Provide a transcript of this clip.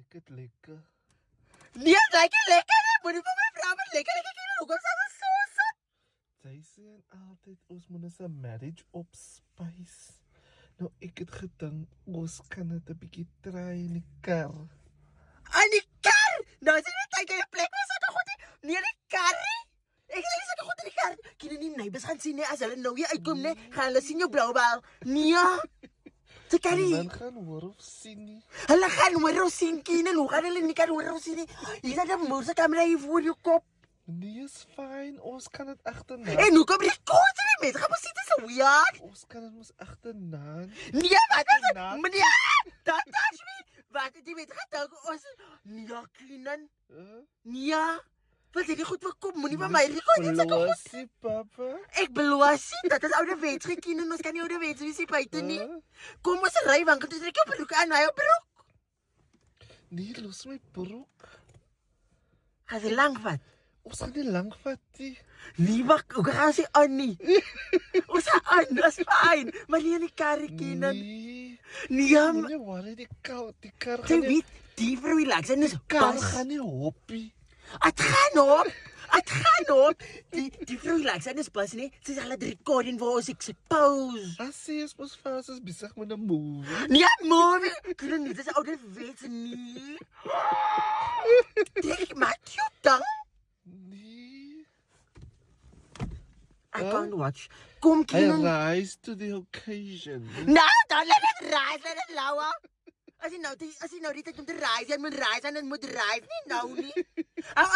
Lyk dit lekker? Nee, lyk nie lekker nie. Moet nie vir my vra wat lekker kinders. Hoekom sê jy so sap? Sy sê altyd ons moet ons 'n marriage opspys. Nou ek het gedink ons kan dit 'n bietjie try in die kar. Aan die kar. Nou is dit net tyd dat jy plek was so goed. Nee, die kar nie. Ek sê so goed in die kar. Kinders nie neighbors gaan sien nie as hulle nou hier uitkom nie. Gaan hulle sien jou blou bal. Nee. Te karry. Dan gaan hoor of sien nie. Hulle gaan hoor ons sien kinders. Hoe gaan hulle nie kan hoor ons sien nie? Hier is 'n moerse kamera hier voor jou kop. Nee, is fyn. Ons kan dit agterna. En hoe kom jy kort in die mense? Gaan mos sit so weird. Ons kan dit mos agterna. Nee, wat is dit? Meneer, dat is nie. Wat het jy met gedink ons? Nee, kinders. Nee. Wat jy goed verkom, moenie by my rekord dit seker goed. Losie, papa. Ek beloos nie, dat is ouderwets gekien en ons kan nie ouderwets wees hier buite nie. Kom ons ry want dit is ek op broek aan hy op broek. Nee, los my broek. Gaan jy lank vat? Ons gaan nie lank vat nie. Nee, wag, hoe gaan ons aan nie? Ons gaan aan, dis fyn. Maar nie in die karretjie dan. Nee. Nee, Nee, worry, die kar jy gaan nie. weet, die vir relax en is Kar pas. gaan nie hoppie. Het gaan op. Het gaan op. Die vrou relax en is pas nie. Sy sal dit recording vir ons expose. As sy is mos vas is besig met 'n movie. Nee, mommy. Kunnen nie, dis ouderwets nie. Dit maak jou dan. Nee. I can't watch. Kom I kinderen. rise to the occasion. Nou, dan laat het rijden, laat het lauwen. Als je nou die tijd moet rijden, jy moet rijden en het moet rijden. Nie nou nie. Hou